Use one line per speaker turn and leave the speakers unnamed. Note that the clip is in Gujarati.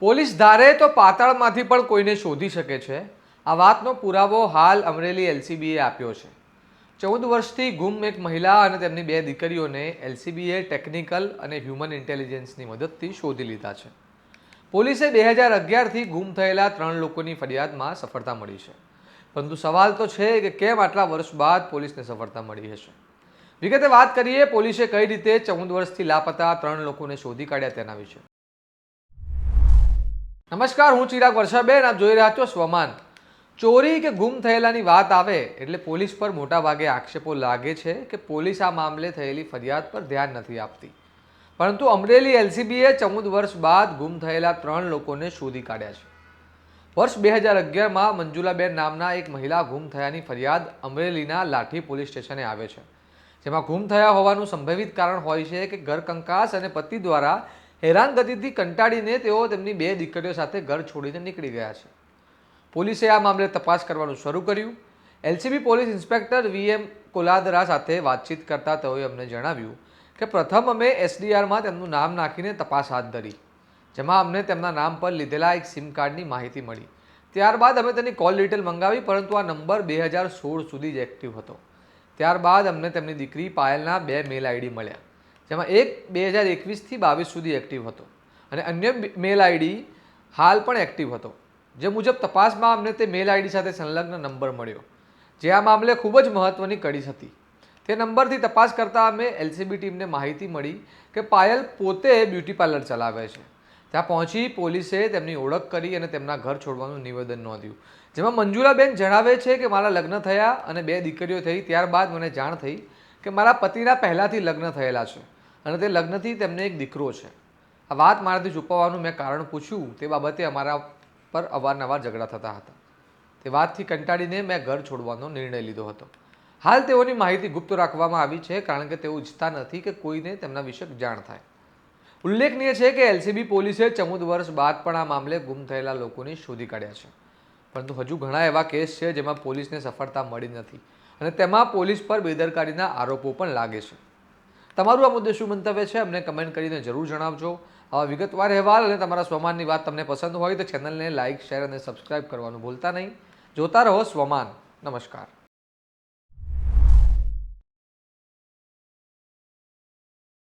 પોલીસ ધારે તો પાતાળમાંથી પણ કોઈને શોધી શકે છે। આ વાતનો પુરાવો હાલ અમરેલી એલસીબીએ આપ્યો છે। 14 વર્ષથી ગુમ એક મહિલા અને તેમની બે દીકરીઓને એલસીબીએ ટેકનિકલ અને હ્યુમન ઇન્ટેલિજન્સની મદદથી શોધી લીધા છે। પોલીસે 2011થી ગુમ થયેલા 3 લોકોની ફરિયાદમાં સફળતા મળી છે, પરંતુ સવાલ તો છે કે કેમ આટલા વર્ષ બાદ પોલીસને સફળતા મળી હશે। વિગતે વાત કરીએ પોલીસે કઈ રીતે 14 વર્ષથી લાપતા 3 લોકોને શોધી કાઢ્યા તેના વિશે। નમસ્કાર, હું ચિરાગ વર્ષાબેન, આપ જોઈ રહ્યા છો સ્વમાન। ચોરી કે ગુમ થયેલાની વાત આવે એટલે પોલીસ પર મોટા ભાગે આક્ષેપો લાગે છે કે પોલીસ આ મામલે થયેલી ફરિયાદ પર ધ્યાન નથી આપતી, પરંતુ અમરેલી એલસીબીએ 14 વર્ષ બાદ ગુમ થયેલા 3 લોકોને શોધી કાઢ્યા છે। વર્ષ 2011માં મંજુલાબેન નામના એક મહિલા ગુમ થયાની ફરિયાદ અમરેલીના લાઠી પોલીસ સ્ટેશને આવે છે, જેમાં ગુમ થયા હોવાનું સંભવિત કારણ હોય છે કે ઘર કંકાસ અને પતિ દ્વારા હેરાનગતિથી કંટાળીને તેઓ તેમની બે દીકરીઓ સાથે ઘર છોડીને નીકળી ગયા છે। પોલીસે આ મામલે તપાસ કરવાનું શરૂ કર્યું। એલસીબી પોલીસ ઇન્સ્પેક્ટર વીએમ કોલાદરા સાથે વાતચીત કરતા તેઓએ અમને જણાવ્યું કે પ્રથમ અમે એસડીઆરમાં તેમનું નામ નાખીને તપાસ હાથ ધરી, જેમાં અમને તેમના નામ પર લીધેલા એક સિમ કાર્ડની માહિતી મળી। ત્યારબાદ અમે તેની કોલ ડિટેલ મંગાવી, પરંતુ આ નંબર 2016 સુધી જ એક્ટિવ હતો। ત્યારબાદ અમને તેમની દીકરી પાયલના 2 મેલ આઈડી મળ્યા, જેમાં એક 2021થી 22 સુધી એક્ટિવ હતો અને અન્ય મેલ આઈડી હાલ પણ એક્ટિવ હતો। જે મુજબ તપાસમાં અમને તે મેલ આઈડી સાથે સંલગ્ન નંબર મળ્યો, જે આ મામલે ખૂબ જ મહત્વની કડી હતી। તે નંબરથી તપાસ કરતાં અમે એલસીબી ટીમને માહિતી મળી કે પાયલ પોતે બ્યુટી પાર્લર ચલાવે છે। ત્યાં પહોંચી પોલીસે તેમની ઓળખ કરી અને તેમના ઘર છોડવાનું નિવેદન નોંધ્યું, જેમાં મંજુલાબેન જણાવે છે કે મારા લગ્ન થયા અને 2 દીકરીઓ થઈ, ત્યારબાદ મને જાણ થઈ કે મારા પતિના પહેલાંથી લગ્ન થયેલા છે અને તે લગ્નથી તેમને એક દીકરો છે। આ વાત મારાથી છુપાવવાનું મેં કારણ પૂછ્યું તે બાબતે અમારા પર અવારનવાર ઝઘડા થતા હતા। તે વાતથી કંટાળીને મેં ઘર છોડવાનો નિર્ણય લીધો હતો। હાલ તેઓની માહિતી ગુપ્ત રાખવામાં આવી છે, કારણ કે તેઓ ઈચ્છતા નથી કે કોઈને તેમના વિશે જાણ થાય। ઉલ્લેખનીય છે કે એલસીબી પોલીસે 14 વર્ષ બાદ પણ આ મામલે ગુમ થયેલા લોકોની શોધી કાઢ્યા છે, પરંતુ હજુ ઘણા એવા કેસ છે જેમાં પોલીસને સફળતા મળી નથી અને તેમાં પોલીસ પર બેદરકારીના આરોપો પણ લાગે છે। તમારું આ મુદ્દે શું મંતવ્ય છે અમને કમેન્ટ કરીને જરૂર જણાવજો। આવા વિગતવાર અહેવાલ અને તમારા સ્વમાનની વાત તમને પસંદ હોય તો ચેનલને લાઇક, શેર અને સબસ્ક્રાઇબ કરવાનું ભૂલતા નહીં। જોતા રહો સ્વમાન। નમસ્કાર।